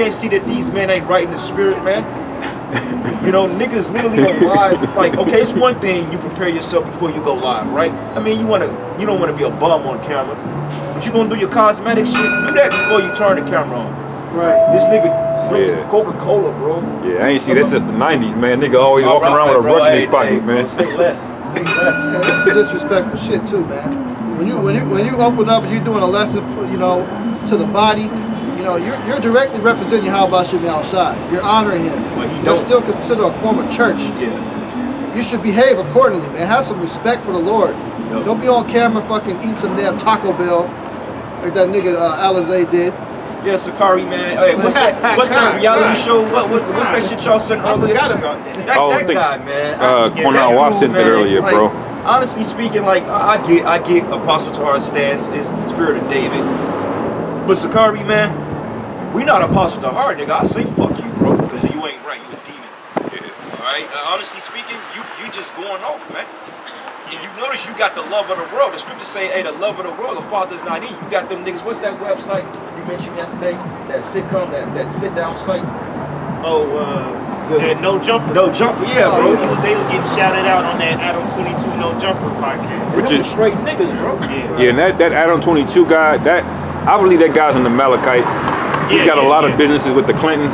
can't see that these men ain't right in the spirit, man. You know, niggas literally on live. Like, okay, it's one thing you prepare yourself before you go live, right? I mean, you don't wanna be a bum on camera, but you gonna do your cosmetic shit. Do that before you turn the camera on. Right. This nigga drinking Coca-Cola, bro. Yeah, I ain't see that since the '90s, man. Nigga always walking around with a Russian in his pocket, man. Say less. Say less. Yeah, that's some disrespectful shit too, man. When you open up and you're doing a lesson, you know, to the body, you know, you're directly representing Yahweh Shem Shai. You're honoring him. Well, he That's don't. still considered a form of church. Yeah. You should behave accordingly, man. Have some respect for the Lord. Yep. Don't be on camera fucking eat some damn Taco Bell like that nigga Alizé did. Yeah, Sakari, man. Hey, what's that reality show? What's that shit y'all said I earlier? forgot about that. That guy, man. Cornell Watt said that earlier, like, bro. Honestly speaking, like I get Apostle Tahar's stance is the spirit of David. But Sakari, man, we not Apostle Tahar, nigga. I say fuck you, bro, because you ain't right. You a demon. Yeah. All right. Honestly speaking, you just going off, man. You notice you got the love of the world. The scriptures say, hey, the love of the world, the Father's not in you. You got them niggas. What's that website you mentioned yesterday? That sitcom, that sit down site. That No Jumper. No Jumper, yeah, bro. They was getting shouted out on that Adam 22 No Jumper podcast. Which is straight niggas, bro. Yeah, and that Adam 22 guy, I believe that guy's in the Malachite. He's got a lot of businesses with the Clintons.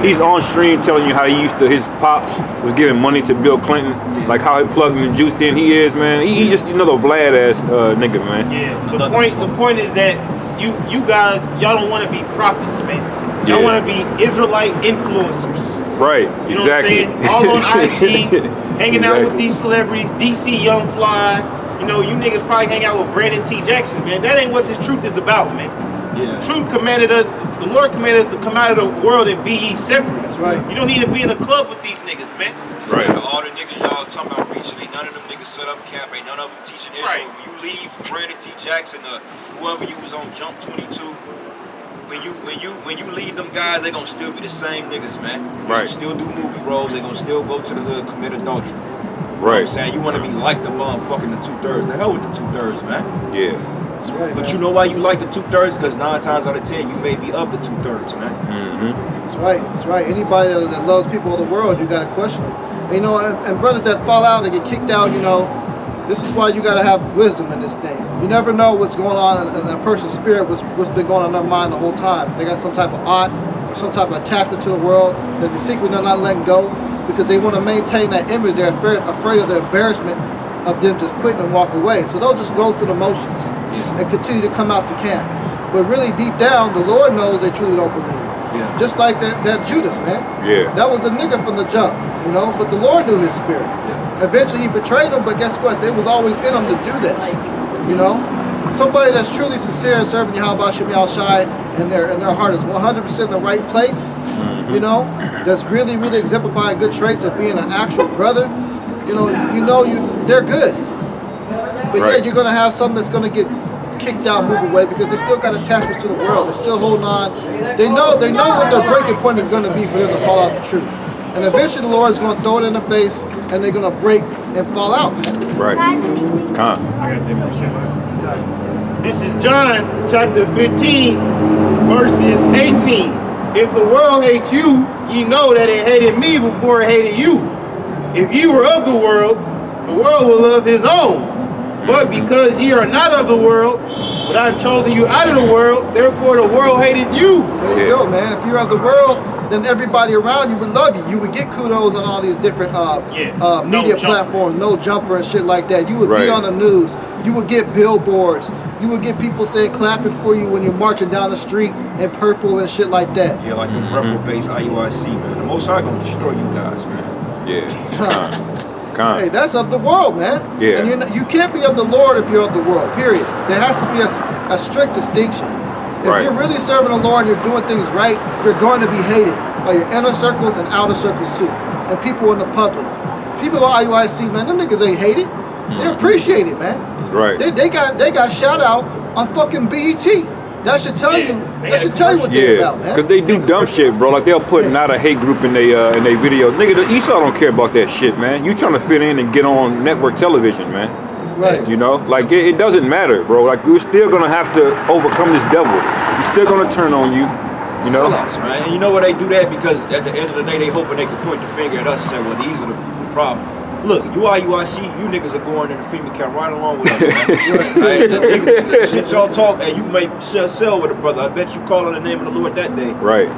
He's on stream telling you how his pops was giving money to Bill Clinton, like how he plugged and juiced in he is, man. He just another Vlad ass nigga, man. Yeah. The point is that you guys, y'all don't want to be prophets, man. Y'all want to be Israelite influencers. Right. You know exactly. what I'm saying? All on IG, hanging out with these celebrities, DC Young Fly. You know, you niggas probably hang out with Brandon T. Jackson, man. That ain't what this truth is about, man. Yeah. Truth commanded us, the Lord commanded us to come out of the world and be ye separate. That's right. You don't need to be in a club with these niggas, man. Right. All the niggas y'all talking about reaching, ain't none of them niggas set up camp, ain't none of them teaching Israel. Right. When you leave Brandon T. Jackson or whoever you was on Jump 22, when you leave them guys, they gonna still be the same niggas, man. They Right. gonna still do movie roles, they gonna still go to the hood, commit adultery. You know what Right. I'm saying? You wanna be like the motherfucking the 2/3. The hell with the 2/3, man. Yeah. That's right. But man. you know why you like the 2/3? Because 9 times out of 10, you may be of the 2/3, man. That's right. That's right. Anybody that loves people of the world, you gotta question them. You know, and brothers that fall out and get kicked out, you know, this is why you gotta have wisdom in this thing. You never know what's going on in a person's spirit, what's been going on in their mind the whole time. They got some type of ought or some type of attachment to the world that they secretly they're not letting go because they want to maintain that image. They're afraid of the embarrassment of them just quitting and walk away. So they'll just go through the motions and continue to come out to camp. But really deep down, the Lord knows they truly don't believe. Yeah. Just like that Judas, man. Yeah. That was a nigga from the jump, you know, but the Lord knew his spirit. Eventually he betrayed him, but guess what? It was always in him to do that, you know? Somebody that's truly sincere in serving Yahweh Shem Shai and their heart is 100% in the right place, you know, that's really, really exemplifying good traits of being an actual brother, they're good. But Right. yeah, you're gonna have some that's gonna get kicked out, move away because they still got attachments to the world. They're still holding on. They know what their breaking point is gonna be for them to fall out the truth. And eventually the Lord is gonna throw it in the face and they're gonna break and fall out. Right. Con. I got that percent. This is John chapter 15, verses 18. If the world hates you, ye know that it hated me before it hated you. If ye were of the world will love his own. But because ye are not of the world, but I have chosen you out of the world, therefore the world hated you. There you go, man. If you're of the world, then everybody around you would love you. You would get kudos on all these different media platforms, No Jumper and shit like that. You would be on the news. You would get billboards. You would get people saying clapping for you when you're marching down the street in purple and shit like that. Yeah, like the rebel-based IUIC, man. The Most High gonna destroy you guys, man. Yeah. Con. Hey, that's of the world, man. Yeah. And you can't be of the Lord if you're of the world, period. There has to be a strict distinction. If Right. you're really serving the Lord and you're doing things right, you're going to be hated by your inner circles and outer circles too. And people in the public. People at IUIC, man, them niggas ain't hated. They appreciate it, man. Right. They got shout out on fucking BET. That should tell you. That should tell you what they're about, man. Cause they do dumb shit, bro. Like they'll put not a hate group in they video. Nigga, Esau don't care about that shit, man. You trying to fit in and get on network television, man. Right. You know, like it doesn't matter, bro. Like we're still gonna have to overcome this devil. He's still gonna turn on you. You know? Sellouts, man. And you know why they do that? Because at the end of the day, they hoping they can point the finger at us and say, well, these are the problem. Look, UIC, you niggas are going in the FEMA camp right along with us, man. Right? The shit y'all talk, and you may sell with a brother. I bet you call on the name of the Lord that day. Right.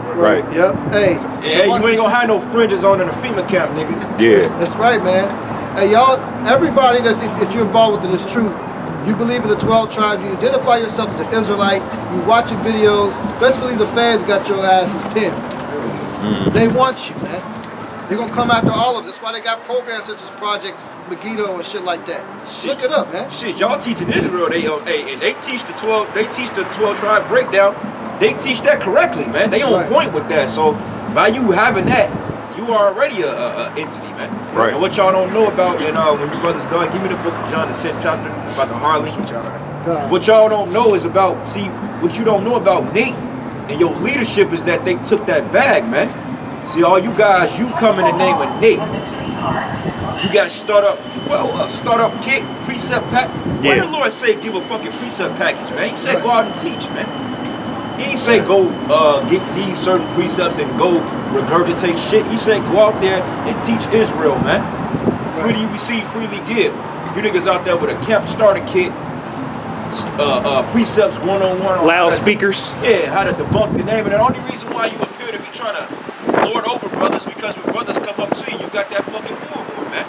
Yep. Hey. Hey, you ain't gonna have no fringes on in the FEMA camp, nigga. Yeah. That's right, man. Hey, y'all, everybody that you're involved with in this truth, you believe in the 12 tribes, you identify yourself as an Israelite, you watching videos, best believe the feds got your asses pinned. They want you, man. They're gonna come after all of this. That's why they got programs such as Project Megiddo and shit like that. Look it up, man. Shit, y'all teaching Israel, and they teach the 12 tribe breakdown. They teach that correctly, man. They on point with that. So by you having that, you are already a entity, man. Right. And what y'all don't know about, and when your brother's done, give me the book of John, the 10th chapter about the Harley. What y'all don't know is about, what you don't know about Nate and your leadership is that they took that bag, man. See, all you guys, you come in the name of Nate. You got startup kit, precept pack. Why did the Lord say give a fucking precept package, man? He said go out and teach, man. He ain't say go get these certain precepts and go regurgitate shit. He said go out there and teach Israel, man. Freely you receive, freely give. You niggas out there with a camp starter kit, precepts one-on-one. Loudspeakers. Yeah, how to debunk the name. And the only reason why you appear to be trying to lord over brothers because when brothers come up to you, you got that fucking bullhorn, man.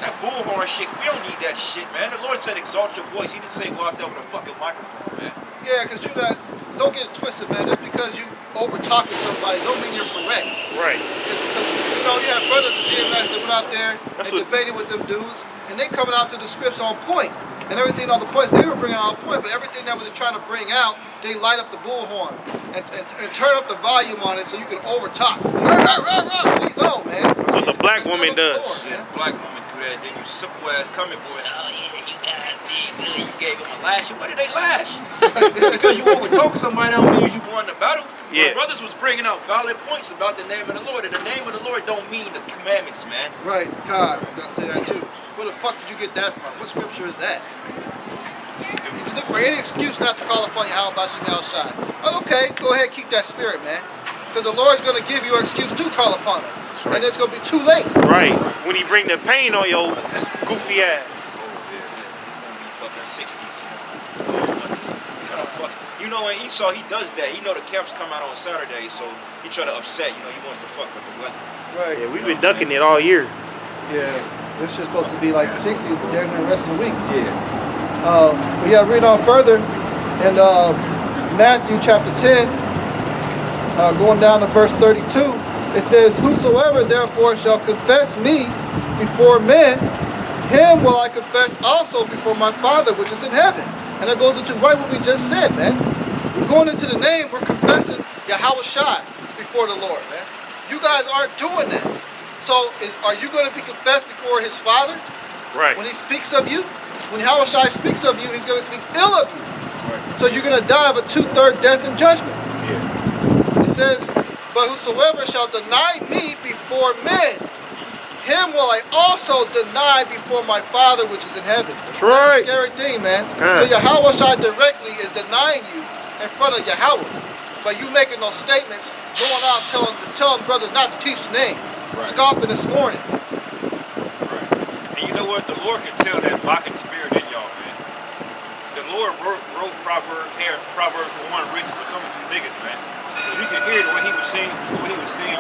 That bullhorn shit, we don't need that shit, man. The Lord said exalt your voice. He didn't say go out there with a fucking microphone, man. Yeah, because don't get it twisted, man. Just because you over talking somebody don't mean you're correct. Right. Because you have brothers in GMS that went out there and debated with them dudes, and they coming out to the scripts on point. And everything on the points they were bringing on point, but everything that was trying to bring out, they light up the bullhorn and turn up the volume on it so you can overtalk. See, no, man. That's what the black woman does. Yeah, the black woman do that. Then you simple ass coming, boy. Oh yeah, you got me. You gave them a lash. What did they lash? Because you over talk somebody don't mean you won the battle. Yeah. My brothers was bringing out valid points about the name of the Lord, and the name of the Lord don't mean the commandments, man. Right, God, I was gonna say that too. Where the fuck did you get that from? What scripture is that? You look for any excuse not to call upon Yahweh Bashim Shai. Oh, okay, go ahead, keep that spirit, man. Because the Lord's gonna give you an excuse to call upon him. Right. And it's gonna be too late. Right. When he bring the pain on your goofy ass. He's gonna be fucking 60s. You know, when Esau, he does that. He know the camps come out on Saturday, so he try to upset. You know, he wants to fuck with the weather. Right. Yeah, we've been ducking it all year. Yeah. This shit's supposed to be like 60s during the rest of the week. Yeah. But yeah, read on further in Matthew chapter 10, going down to verse 32, it says, whosoever therefore shall confess me before men, him will I confess also before my Father which is in heaven. And that goes into right what we just said, man. We're going into the name, we're confessing Yahweh Shai before the Lord, man. You guys aren't doing that. So are you going to be confessed before his Father? Right. When he speaks of you, when Yahweh Shai speaks of you, he's going to speak ill of you. Right. So you're going to die of a 2/3 death in judgment. Yeah. It says, but whosoever shall deny me before men, him will I also deny before my Father which is in heaven. That's right. That's a scary thing, man. So Yahweh Shai directly is denying you in front of Yahweh. But you making those statements, going out telling brothers not to teach his name. Right. Scoffing and scorning. Right. And you know what? The Lord can tell that mocking spirit in y'all, man. The Lord wrote Proverbs 1 written for some of you niggas, man. You can hear the way he was saying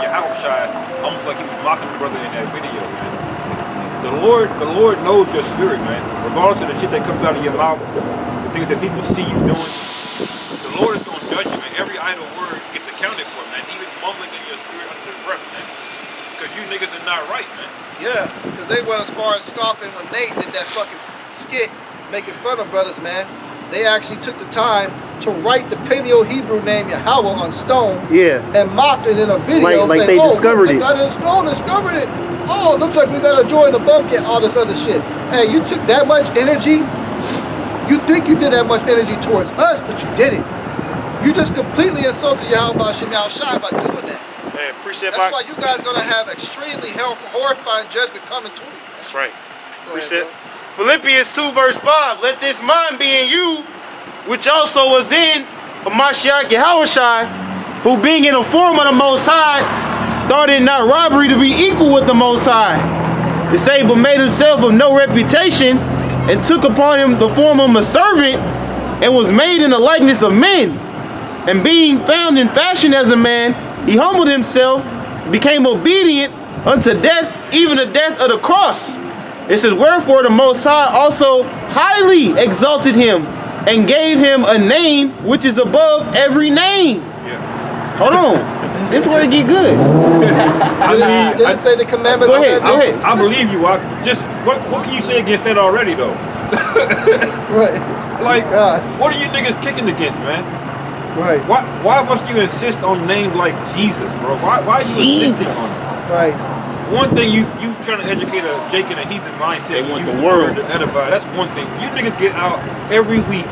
Yahweh Shai, almost like he was mocking the brother in that video, man. The Lord knows your spirit, man. Regardless of the shit that comes out of your mouth, the things that people see you doing, the Lord is gonna judge you, man. Every idle word gets accounted for, man. Even mumbling in your spirit under the breath, man. Because you niggas are not right, man. Yeah, because they went as far as scoffing when Nate did that fucking skit making fun of brothers, man. They actually took the time to write the Paleo-Hebrew name Yahweh on stone. Yeah. And mocked it in a video. Like saying, they discovered it. Got it in stone, discovered it. Oh, it looks like we got to join the bumpkin, all this other shit. Hey, you took that much energy? You think you did that much energy towards us, but you didn't. You just completely insulted Yahweh Bashim Shai by doing that. Hey, That's why you guys going to have extremely horrifying judgment coming to you. That's right. Ahead, Philippians 2 verse 5, let this mind be in you, which also was in Mashiach Yahushua, who being in the form of the Most High, thought it not robbery to be equal with the Most High. It say, but made himself of no reputation, and took upon him the form of a servant, and was made in the likeness of men. And being found in fashion as a man, he humbled himself, became obedient unto death, even the death of the cross. It says, wherefore the Most High also highly exalted him, and gave him a name which is above every name. Yeah. Hold on. This is where it get good. Did it say the commandments? Go ahead, on that? go ahead. I believe you. What can you say against that already though? Right. Like, God. what are you niggas kicking against, man? Right. Why must you insist on names like Jesus, bro? Why are you insisting on it? Right. One thing you trying to educate a Jake in a heathen mindset. They want use the world word to edify. That's one thing. You niggas get out every week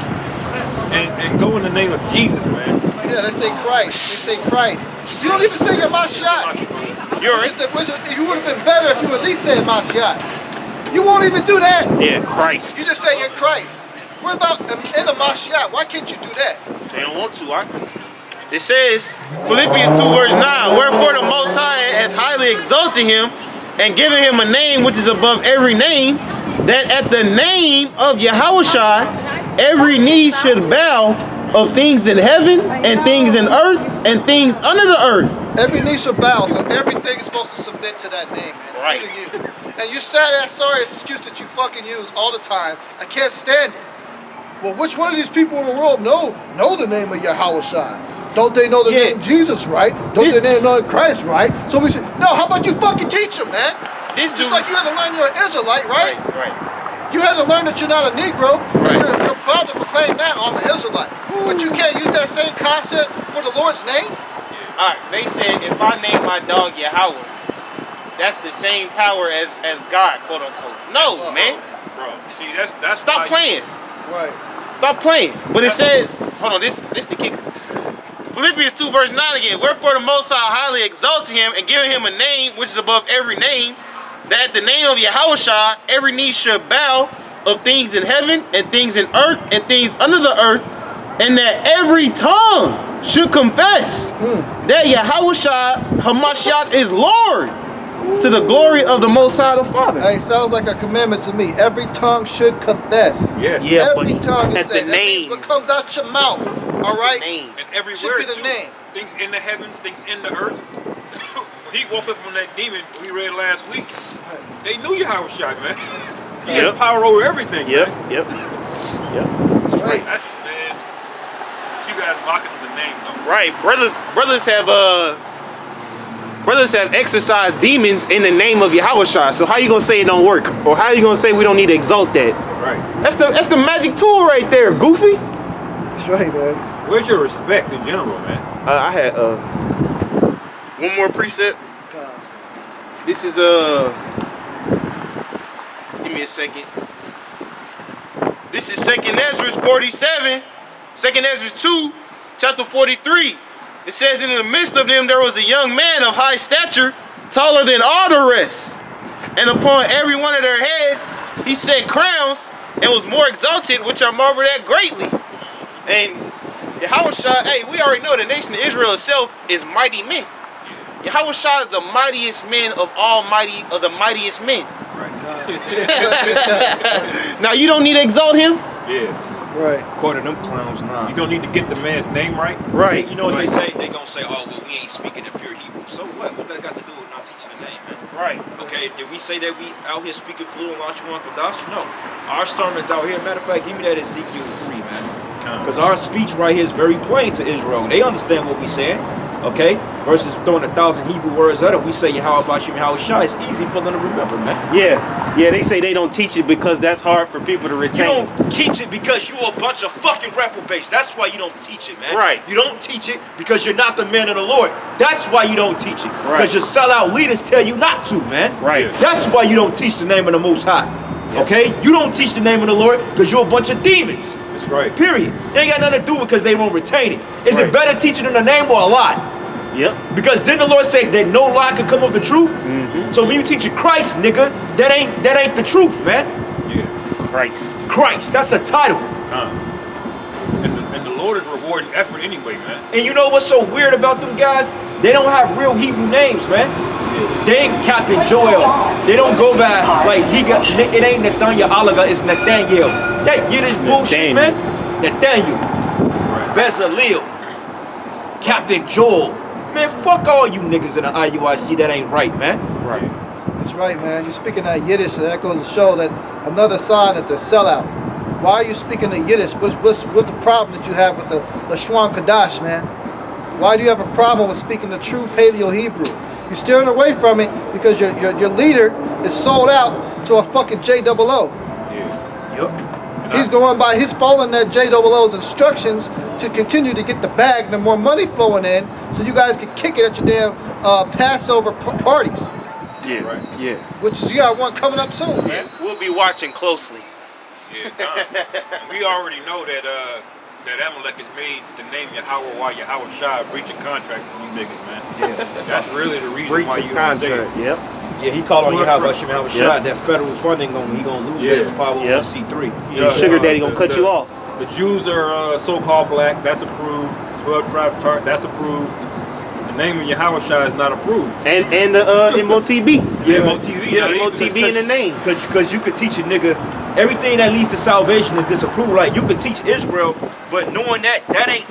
and go in the name of Jesus, man. Yeah, they say Christ. They say Christ. You don't even say your Mashiach. You're You would have been better if you at least said Mashiach. You won't even do that. Yeah, Christ. You just say in Christ. What about in the Mashiach? Why can't you do that? They don't want to. It says, Philippians 2 verse 9, wherefore the Most High hath highly exalted him, and given him a name which is above every name, that at the name of Yahushua every knee should bow, of things in heaven, and things in earth, and things under the earth. Every knee shall bow, so everything is supposed to submit to that name, man. Right. Including you. And you said that sorry excuse that you fucking use all the time. I can't stand it. Well, which one of these people in the world know the name of Yahushua? Don't they know the name Jesus, right? Don't they know Christ, right? So we should, no, how about you fucking teach them, man? Just like you had to learn you're an Israelite, right? Right. You had to learn that you're not a Negro. Right. You're proud to proclaim that I'm an Israelite. But you can't use that same concept for the Lord's name? Alright, they said if I name my dog Yahweh, that's the same power as God, quote unquote. No, man. Bro, see, that's Stop playing. Right. Stop playing. But it says, hold on, this the kicker. Philippians 2 verse 9 again. Wherefore the Most High highly exalted him, and given him a name which is above every name, that at the name of Yahushua every knee should bow, of things in heaven, and things in earth, and things under the earth, and that every tongue should confess that Yahushua Hamashiach is Lord, to the glory of the Most High the Father. Hey, sounds like a commandment to me. Every tongue should confess. Yes. Yeah, Every but tongue at is the said. That means name. what comes out your mouth. All right? Name. And every Should word be the too. name. Things in the heavens, things in the earth. When he woke up on that demon we read last week, they knew Yahushua, man. He Yep. had power over everything, Yep, man. yep. That's right. That's, man, you guys mocking the name, though. Right. Brothers have exorcised demons in the name of Yahushua. So how you gonna say it don't work? Or how you gonna say we don't need to exalt that? Right. That's the magic tool right there, Goofy. That's right, man. Where's your respect in general, man? I had one more precept. God. This is give me a second. This is 2nd Ezra 47, 2nd Ezra 2, chapter 43. It says, in the midst of them there was a young man of high stature, taller than all the rest. And upon every one of their heads he set crowns, and was more exalted, which I marveled at greatly. And Yahushua, hey, we already know the nation of Israel itself is mighty men. Yahushua is the mightiest man of the mightiest men. Now you don't need to exalt him? Yeah. Right. According to them clowns, nah. You don't need to get the man's name right. Right. You know what they say? They gonna say, oh, well, we ain't speaking in pure Hebrew. So what? What that got to do with not teaching the name, man? Right. Okay, did we say that we out here speaking fluent Lashuan Kodash? No. Our sermons out here, matter of fact, give me that Ezekiel 3, man. Because our speech right here is very plain to Israel. They understand what we saying, okay? Versus throwing 1,000 Hebrew words at them. We say, how about you, how Shai? It's easy for them to remember, man. Yeah, they say they don't teach it because that's hard for people to You retain. don't teach it because you're a bunch of fucking reprobates. That's why you don't teach it, man. Right. You don't teach it because you're not the man of the Lord. That's why you don't teach it. Right. Because your sellout leaders tell you not to, man. Right. That's why you don't teach the name of the Most High. Okay? You don't teach the name of the Lord because you're a bunch of demons. That's right. Period. They ain't got nothing to do with it because they won't retain it. Is Right. it better teaching them the name or a lie? Yep. Because didn't the Lord say that no lie can come of the truth? So when you teach Christ, nigga, that ain't the truth, man. Yeah. Christ. Christ, that's a title. And the Lord is rewarding effort anyway, man. And you know what's so weird about them guys? They don't have real Hebrew names, man. They ain't Captain Joel. They don't go by like it ain't Nathaniel Oliver, it's Nathaniel. That Yiddish bullshit, man. Nathaniel. Bezalel. Captain Joel. Man, fuck all you niggas in the IUIC, that ain't right, man. Right. That's right, man. You're speaking that Yiddish, so that goes to show that another sign that they're sellout. Why are you speaking the Yiddish? What's the problem that you have with the Shwan Kadash, man? Why do you have a problem with speaking the true Paleo Hebrew? You're steering away from it because your leader is sold out to a fucking JOO. Yeah. Yup. He's following that JOO's instructions to continue to get the bag and the more money flowing in so you guys can kick it at your damn Passover parties. Yeah, Right. Yeah. Which you got one coming up soon, Yeah. man. We'll be watching closely. Yeah, we already know that that Amalek has made the name Yahweh while Yahweh Shai breach a contract with you niggas, man. Yeah. That's really the reason Breach why of you don't say it. contract. Yep. Yeah, he called on you how much Yep. shot that federal funding he gonna lose Yeah. that 501c3. Your sugar daddy gonna cut you off. The Jews are so-called black. That's approved. 12 tribes chart. That's approved. The name of Yahweh Shai is not approved. And the MOTB. Yeah, MOTV. Yeah, MOTB in the name. Because you could teach a nigga everything that leads to salvation is disapproved. Like you could teach Israel, but knowing that ain't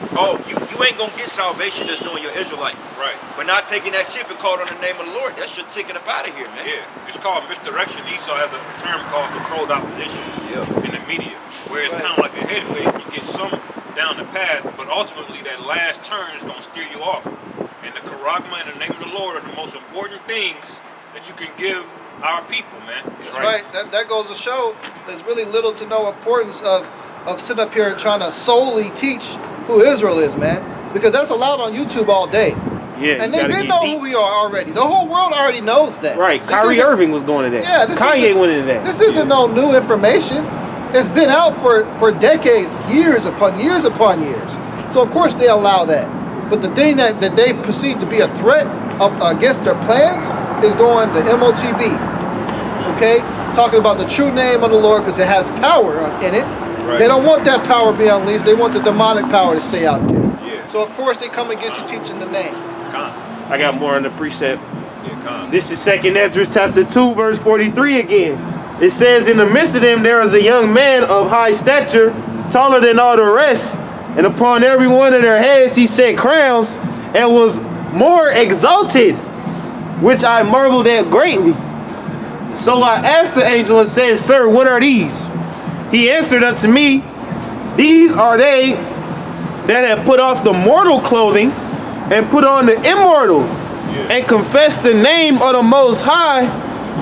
you ain't gonna get salvation just knowing you're Israelite. Right. But not taking that chip and calling on the name of the Lord, that should take it up out of here, man. Yeah, it's called misdirection. Esau has a term called controlled opposition in the media, where it's kind of like a head fake. You get some down the path, but ultimately that last turn is going to steer you off. And the charagma and the name of the Lord are the most important things that you can give our people, man. That's right. That goes to show there's really little to no importance of sitting up here trying to solely teach who Israel is, man. Because that's allowed on YouTube all day. Yeah. And they been know who we are already. The whole world already knows that. Right. This Kyrie isn't- Irving was going to that. Yeah, this Kanye isn't- went into that. This isn't no new information. It's been out for decades, years upon years upon years. So of course they allow that. But the thing that they perceive to be a threat against their plans is going to MOTB. Okay? Talking about the true name of the Lord because it has power in it. Right. They don't want that power to be unleashed. They want the demonic power to stay out there. Yeah. So of course they come and get you teaching the name. I got more on the precept. Yeah, This is 2nd Ezra chapter 2, verse 43 again. It says, in the midst of them there was a young man of high stature, taller than all the rest, and upon every one of their heads he set crowns, and was more exalted, which I marveled at greatly. So I asked the angel and said, Sir, what are these? He answered unto me, These are they that have put off the mortal clothing and put on the immortal, and confess the name of the Most High.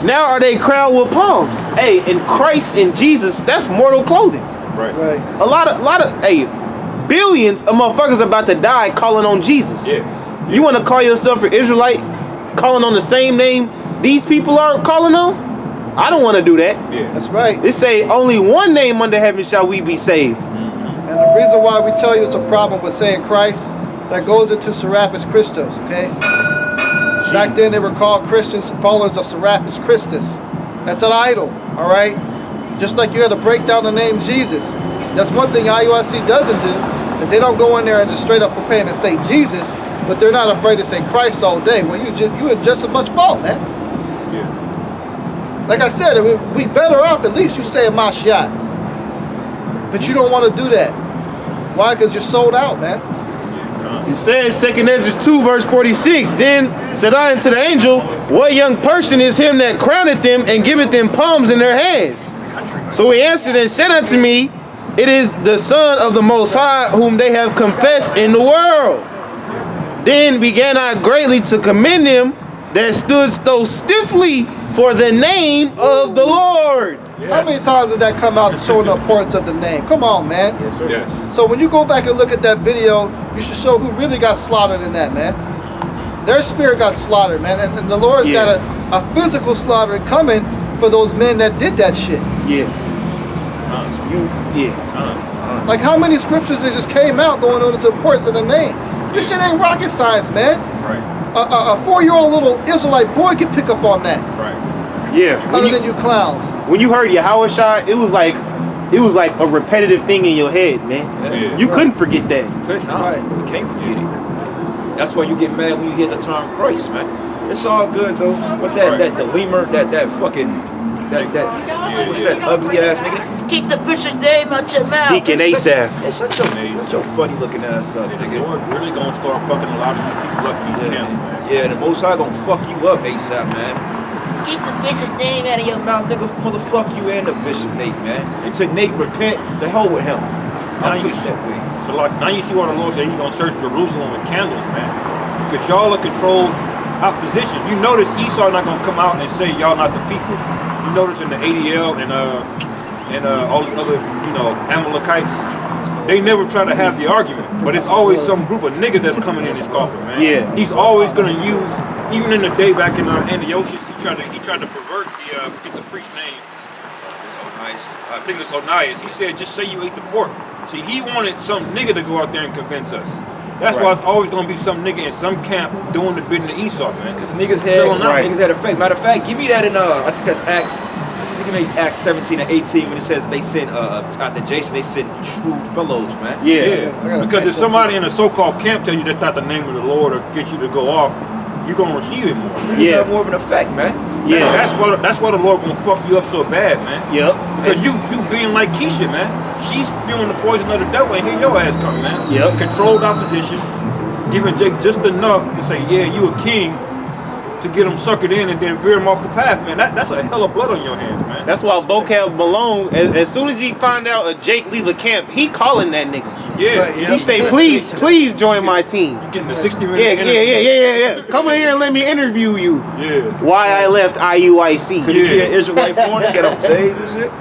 Now are they crowned with palms. Hey, in Christ and Jesus, that's mortal clothing. Right. Right. A lot of billions of motherfuckers about to die calling on Jesus. Yeah. You want to call yourself an Israelite calling on the same name these people are calling on? I don't want to do that. Yeah. That's right. It say only one name under heaven shall we be saved. And the reason why we tell you it's a problem with saying Christ, that goes into Serapis Christos, okay? Back then they were called Christians, followers of Serapis Christus. That's an idol, all right? Just like you had to break down the name Jesus. That's one thing IUIC doesn't do, is they don't go in there and just straight up proclaim and say Jesus, but they're not afraid to say Christ all day. Well, you in just as much fault, man. Yeah. Like I said, we better off at least you say a Mashiach. But you don't want to do that. Why? Because you're sold out, man. It says 2nd Ezra 2 verse 46. Then said I unto the angel, what young person is him that crowneth them and giveth them palms in their hands? So he answered and said unto me, it is the Son of the Most High whom they have confessed in the world. Then began I greatly to commend them that stood so stiffly for the name of the Lord. How many times did that come out showing the importance of the name? Come on, man. Yes. So when you go back and look at that video, you should show who really got slaughtered in that, man. Their spirit got slaughtered, man. And the Lord's got a physical slaughter coming for those men that did that shit. Like how many scriptures that just came out going on into the importance of the name? This shit ain't rocket science, man. Right. A 4-year-old little Israelite boy can pick up on that. Right. Yeah. Other than you clowns. When you heard Yahweh Shai, it was like it was like a repetitive thing in your head, man. Yeah. You couldn't forget that. Couldn't, no. Right. You can't forget it. That's why you get mad when you hear the term Christ, man. It's all good though. But that the lemur, that fucking what's that ugly ass nigga? Keep the bishop's name out your mouth. Deacon Asaph. It's such a funny looking ass up, The nigga. Lord really gonna start fucking a lot of people up in these camps, man. Yeah, the Most High gonna fuck you up ASAP, man. Keep the bishop's name out of your mouth, nigga. Motherfuck you and the bishop Nate, man. Until Nate repent, the hell with him. Now you see, so like now you see why the Lord said He's gonna search Jerusalem with candles, man. Because y'all are controlled opposition. You notice Esau not gonna come out and say y'all not the people. You notice in the ADL and all these other Amalekites, they never try to have the argument. But it's always some group of niggas that's coming in and scoffing, man. Yeah. He's always gonna use, even in the day back in Antiochus, he tried to pervert the forget the priest's name. It's so nice. I think it's Onias. He said, just say you ate the pork. See, he wanted some nigga to go out there and convince us. That's why it's always gonna be some nigga in some camp doing the bidding of Esau, man. Because niggas Selling out. niggas had a fake. Matter of fact, give me that in I think that's Acts. I think it made Acts 17 and 18 when it says they sent after Jason they sent true fellows, man. Yeah, gotta because if catch somebody in a so-called camp tell you that's not the name of the Lord or get you to go off, you're gonna receive it more. Niggas Yeah. have more of an effect, man. Yeah. That's why the Lord gonna fuck you up so bad, man. Yep. Because you being like Keisha, man. She's spewing the poison of the devil, and here your ass come, man. Yep. Controlled opposition, giving Jake just enough to say, yeah, you a king, to get him suckered in and then veer him off the path, man. That's a hell of blood on your hands, man. That's why Vocab Malone, as soon as he find out a Jake leave a camp, he calling that nigga. Yeah. Right, yeah. He say, please join my team. Getting the 60-minute Yeah. interview. Come in here and let me interview you. Yeah. Why I left IUIC. Could you be an Israelite for him? Get on J's and shit?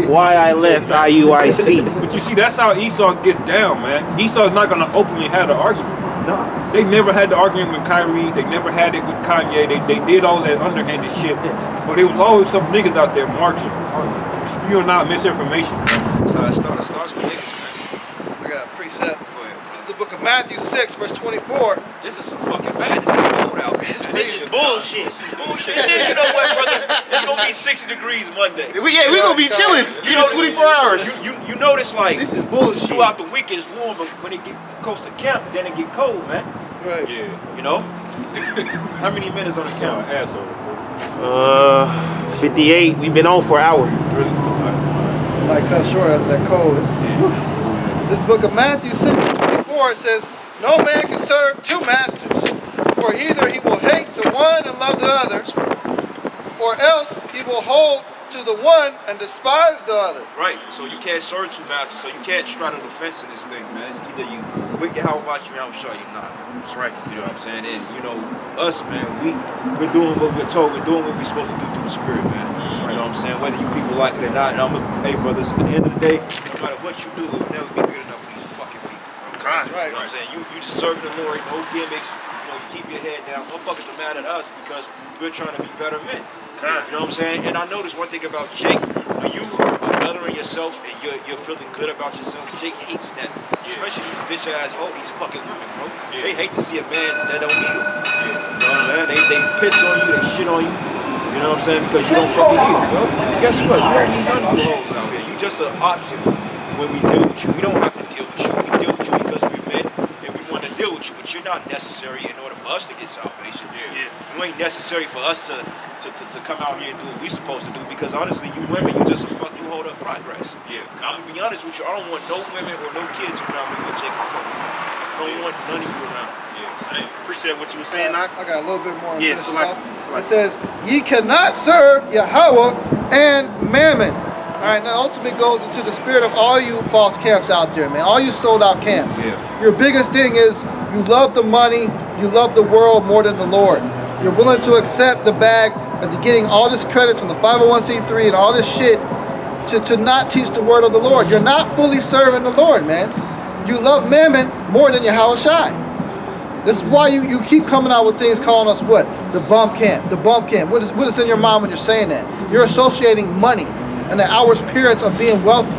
Why I left IUIC. But you see, that's how Esau gets down, man. Esau's not gonna openly have the argument. No. They never had the argument with Kyrie. They never had it with Kanye. They did all that underhanded shit. But there was always some niggas out there marching, spewing out misinformation. That's how it starts with niggas, man. I got a precept. Go ahead. This is the book of Matthew 6, verse 24. This is some fucking madness. It's cold out, man. It's crazy. Bullshit. Bullshit. You know what, brother? It's gonna be 60 degrees Monday. We gonna be chilling. You know, 24 hours. You notice like This is bullshit. throughout the week it's warm, but when it get close to camp, then it get cold, man. Right. Yeah. You know? How many minutes on the You're camp? an asshole. 58. We've been on for an hour. Might cut short after that cold. This book of Matthew 6, 24, it says, no man can serve two masters, for either he will hate the one and love the other, or else he will hold to the one and despise the other. Right. So you can't serve two masters, so you can't straddle the fence in this thing, man. It's either you with your how about you, how sure you're not. That's right. You know what I'm saying? And you know, us, man, we're doing what we're told, we're doing what we're supposed to do through the spirit, man. You know what I'm saying? Whether you people like it or not. And hey brothers, at the end of the day, no matter what you do, it will never be good enough for these fucking people. Bro. That's right. You know what I'm saying? You just serving the Lord, no gimmicks, you keep your head down. Motherfuckers are mad at us because we're trying to be better men. You know what I'm saying? And I noticed one thing about Jake. When you are bettering yourself and you're feeling good about yourself, Jake hates that. Especially these bitch ass these fucking women, bro. They hate to see a man that don't need them. You know what I'm saying? They piss on you, they shit on you. You know what I'm saying? Because you don't fucking need them, bro. Guess what? We don't need none of you hoes out here. You just an option when we deal with you. We don't have to deal with you. We deal with you because we're men and we want to deal with you. But you're not necessary in order for us to get salvation. You ain't necessary for us to come out here and do what we supposed to do because honestly, you women, you just you hold up progress. I'm gonna be honest with you. I don't want no women or no kids around me with Jacob trouble. I don't want none of you around. Same. Appreciate what you were saying, Knock. I got a little bit more. Yeah, Finish this select- off. select. It says, ye cannot serve Yahweh and Mammon. All right, now ultimately goes into the spirit of all you false camps out there, man. All you sold out camps. Your biggest thing is you love the money, you love the world more than the Lord. You're willing to accept the bag of getting all this credits from the 501c3 and all this shit to not teach the word of the Lord. You're not fully serving the Lord, man. You love Mammon more than Yahweh Shai. This is why you keep coming out with things calling us what? The bum camp, the bum camp. What is in your mind when you're saying that? You're associating money and the hour's appearance of being wealthy.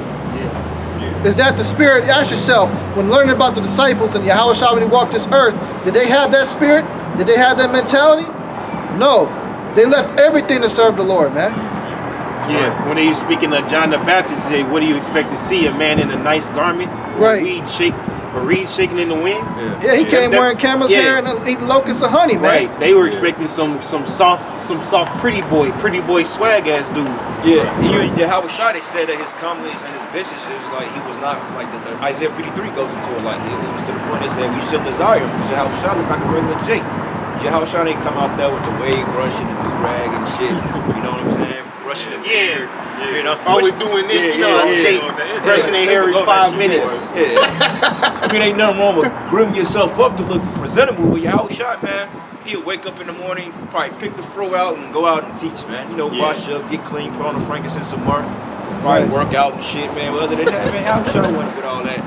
Is that the spirit? Ask yourself, when learning about the disciples and Yahweh Shai when he walked this earth, did they have that spirit? Did they have that mentality? No. They left everything to serve the Lord, man. Yeah, when he was speaking of John the Baptist, he said, what do you expect to see? A man in a nice garment? Right. A reed shaking in the wind? Yeah, he came wearing camel's hair and eating locusts of honey, man. Right. They were expecting some soft pretty boy swag ass dude. Yeah, even Yahweh Shai, they said that his comeliness and his visage is like he was not like the Isaiah 53 goes into it, like it was to the point they said we should desire him because Yahweh Shai looked like a regular Jake. Yahweh Shai didn't come out there with the wave brush and the do-rag and shit, you know what I'm saying? Brushing the beard, you know. Always doing this, Jake brushing their hair every 5 minutes. Yeah. I mean, ain't nothing wrong with grooming yourself up to look presentable, but Yahweh Shai, man, he'll wake up in the morning, probably pick the fro out and go out and teach, man. You know, wash up, get clean, put on the frankincense and myrrh, probably work out and shit, man. But other than that, man, Yahweh Shai wasn't with all that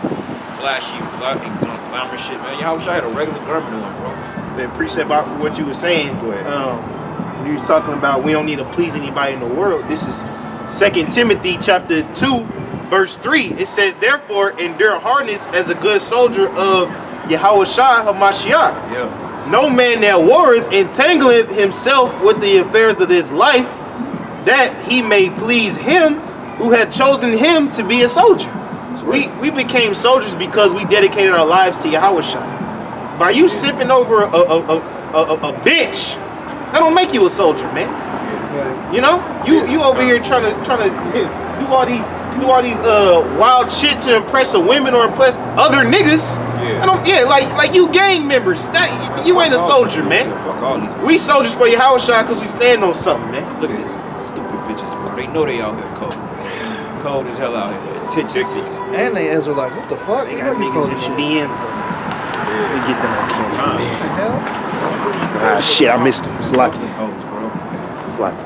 flashy, glamour shit, man. Yahweh Shai had a regular garment on, bro. Then precept out for what you were saying. When you was talking about we don't need to please anybody in the world. This is 2 Timothy chapter 2, verse 3. It says, therefore, endure hardness as a good soldier of Yahweh Shai HaMashiach. Yeah. No man that warreth entangleth himself with the affairs of this life, that he may please him who had chosen him to be a soldier. We became soldiers because we dedicated our lives to Yahweh Shai. By you sipping over a bitch, that don't make you a soldier, man. Right. You know, you over here trying to do all these wild shit to impress a women or impress other niggas. Like you gang members. That you ain't a soldier, man. Fuck all these. We soldiers for Yahweh Shai because we stand on something, man. Look at this stupid bitches, bro. They know they out here cold. Cold as hell out here. Attention seekers. And they Israelites. What the fuck? They You got know you niggas call in this the shit. DMs. We get them on camera. What the hell? Ah, shit, I missed him. It's lucky. Hoes, bro. It's lucky.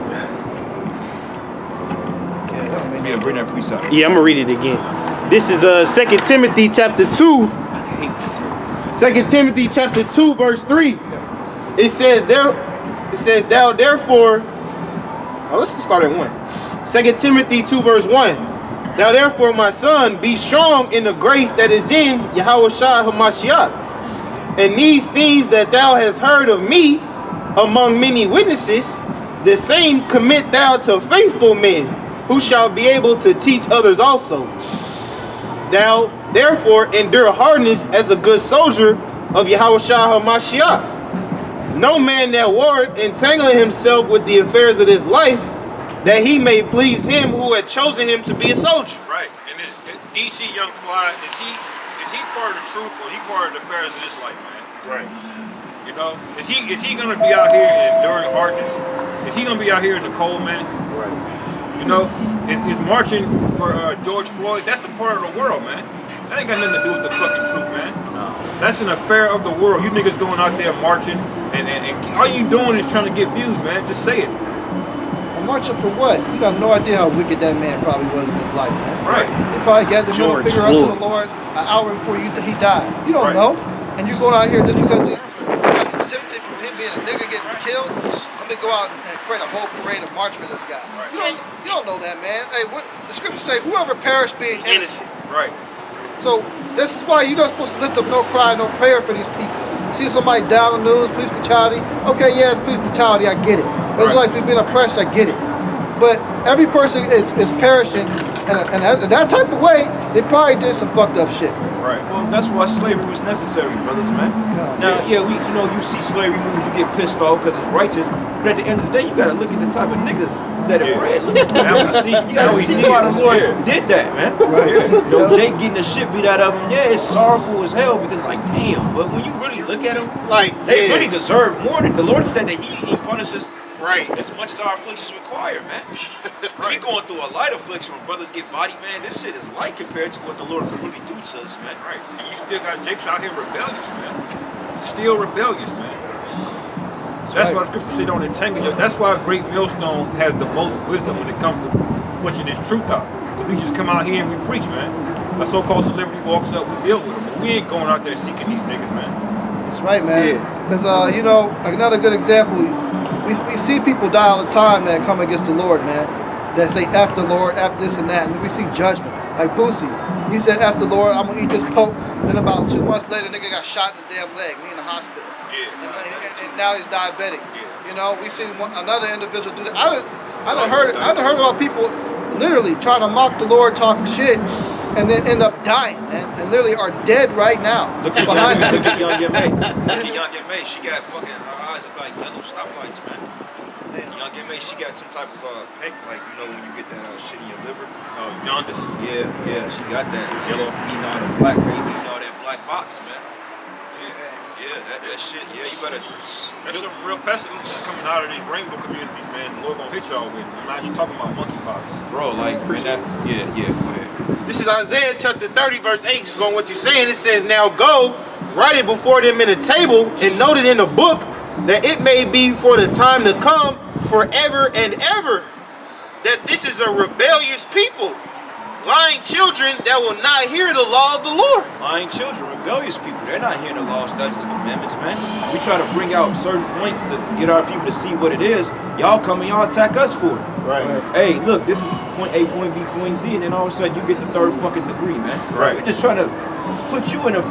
Yeah, that made Yeah, bring that priest out. Yeah, I'm gonna read it again. This is 2 Timothy chapter 2. 2 Timothy chapter 2, verse 3. It says thou therefore. Oh, let's just start at 1. 2 Timothy 2, verse 1. Thou therefore, my son, be strong in the grace that is in Yahweh Shai HaMashiach. And these things that thou hast heard of me among many witnesses, the same commit thou to faithful men, who shall be able to teach others also. Thou therefore endure hardness as a good soldier of Yahweh Shai HaMashiach. No man that warreth entangling himself with the affairs of this life, that he may please him who had chosen him to be a soldier. Right. And is DC Young Fly, is he part of the truth or is he part of the affairs of this life, man? Right. You know? Is he gonna be out here enduring hardness? Is he gonna be out here in the cold, man? Right. You know, is marching for George Floyd, that's a part of the world, man. That ain't got nothing to do with the fucking truth, man. No. That's an affair of the world. You niggas going out there marching and all you doing is trying to get views, man. Just say it. Marching for what? You got no idea how wicked that man probably was in his life, man. Right. He probably gathered the middle George finger up to Floyd. the Lord an hour before he died. You don't Right. know. And you going out here just because you got some sympathy from him being a nigga getting killed. Let me go out and create a whole parade of march for this guy. Right. You don't know that, man. Hey, what the scriptures say, whoever perished being innocent. Right. So this is why you're not supposed to lift up no cry, no prayer for these people. See somebody down on the news, police brutality. Okay, yeah, it's police brutality, I get it. Israelites we've been oppressed, I get it. But every person is perishing, and that type of way, they probably did some fucked up shit. Right. Well, that's why slavery was necessary, brothers, man. Now, you see slavery moves, you get pissed off because it's righteous. But at the end of the day, you gotta look at the type of niggas that are bred. Look at Now we see. you gotta see why the Lord did that, man. Right. Jake getting the shit beat out of him. Yeah, it's sorrowful as hell because, like, damn. But when you really look at them, Like they really deserve more. The Lord said that He punishes right. as much as our afflictions require, man. We going through a light affliction when brothers get bodied, man. This shit is light compared to what the Lord could really do to us, man. Right. And you still got Jake's out here rebellious, man. Still rebellious, man. That's why scripture say don't entangle you. That's why a great millstone has the most wisdom when it comes to pushing this truth out. Because we just come out here and we preach, man. A so-called celebrity walks up, we deal with them. But we ain't going out there seeking these niggas, man. That's right, man. Because, another good example, we see people die all the time that come against the Lord, man. That say, F the Lord, F this and that. And we see judgment. Like Boosie. He said, F the Lord, I'm going to eat this poke. Then about 2 months later, nigga got shot in his damn leg. And he in the hospital. Yeah. And now he's diabetic. Yeah. You know, we see another individual do that. I done heard about people literally trying to mock the Lord, talking shit, and then end up dying, and literally are dead right now. Look at behind that. Look at Young M.A. Look at Young M.A. She got fucking, her eyes are like yellow stoplights, man. Young M.A. She got some type of pain, like, you know, when you get that shit in your liver. Oh, jaundice. Yeah, she got that. Yellow. Eating all that black baby, eating all that black box, man. Yeah, that shit. Yeah, you better. There's some real pestilence that's coming out of these rainbow communities, man. The Lord gonna hit y'all with. Now you talking about monkeypox, Bro, like, man, that, yeah, go ahead. This is Isaiah chapter 30, verse 8. Just going what you're saying. It says, now go, write it before them in the table, and note it in the book, that it may be for the time to come, forever and ever, that this is a rebellious people, lying children that will not hear the law of the Lord. Lying children, rebellious people, they're not hearing the law, statutes, and commandments, man. We try to bring out certain points to get our people to see what it is. Y'all come and y'all attack us for it. Right. Hey, look, this is point A, point B, point Z, and then all of a sudden you get the third fucking degree, man. Right. We're just trying to put you in a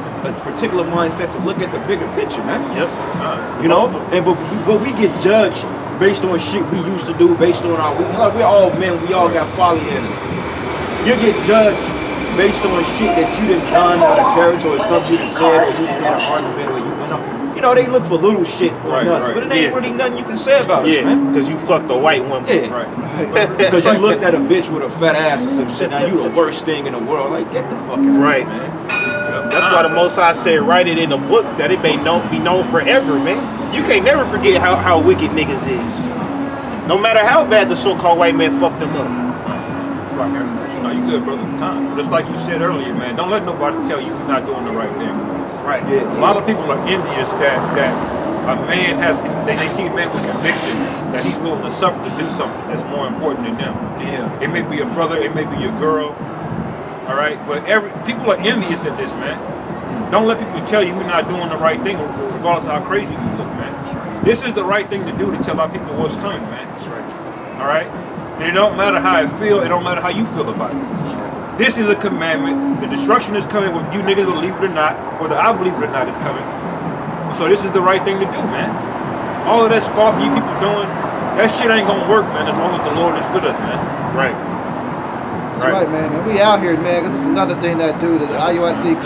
particular mindset to look at the bigger picture, man. Yep. You know, and but we get judged based on shit we used to do, based on our we're all men, we all got folly in us. You get judged based on shit that you done done out of character or something you done said or you had an argument or you went up. You know, they look for little shit on us, but it ain't really nothing you can say about us, man. because you fucked a white woman. Yeah, right? because you looked at a bitch with a fat ass or some shit. Now you the worst thing in the world. Like, get the fuck out, Right. man. That's why the Most High said, write it in the book that it may be known forever, man. You can't never forget how wicked niggas is. No matter how bad the so-called white man fucked them up. It's like, no, you good, brother. Just like you said earlier, man. Don't let nobody tell you you're not doing the right thing. Right. A lot of people are envious that a man has, they see a man with conviction that he's willing to suffer to do something that's more important than them. Yeah. It may be a brother, it may be a girl, all right? But people are envious at this, man. Don't let people tell you you're not doing the right thing, regardless of how crazy you look, man. This is the right thing to do to tell our people what's coming, man. All right? And it don't matter how I feel, it don't matter how you feel about it. This is a commandment. The destruction is coming, whether you niggas believe it or not, whether I believe it or not, it's coming. So this is the right thing to do, man. All of that scoffing you people doing, that shit ain't gonna work, man, as long as the Lord is with us, man. Right. That's right, man. And we out here, man, because it's another thing that dude at the IUIC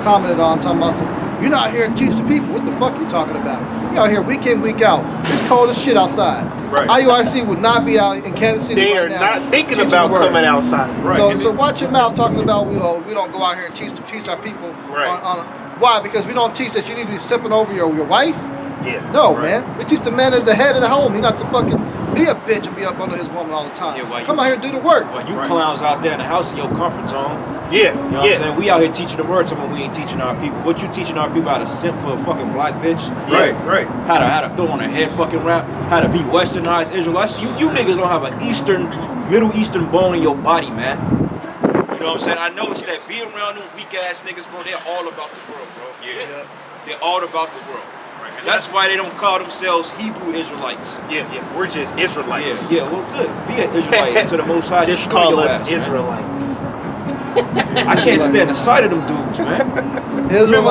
commented on, talking about some, you're not here to teach the people. What the fuck you talking about? We out here week in, week out. It's cold as shit outside. Right. IUIC would not be out in Kansas City They right are now not thinking teaching about the word. coming outside. Right. So watch your mouth talking about we don't go out here and teach our people. Right. Why? Because we don't teach that you need to be sipping over your wife? Yeah. No, man. We teach the man as the head of the home. He not to fucking be a bitch and be up under his woman all the time. Yeah, why Come you- out here and do the work. Well, you clowns out there in the house in your comfort zone. Yeah. You know what I'm saying? We out here teaching the word, something we ain't teaching our people. What you teaching our people how to simp for a fucking black bitch? Right, right. How to throw on a head fucking wrap? How to be westernized Israelites? You niggas don't have an Middle Eastern bone in your body, man. You know what I'm saying? I noticed that being around them weak ass niggas, bro, they're all about the world, bro. Yeah. They're all about the world. That's why they don't call themselves Hebrew Israelites. Yeah. We're just Israelites. Yeah, well, good. Be an Israelite to the Most High. Just Destroy call your us ass, man. Israelites. I can't stand the sight of them dudes, man. Israelite.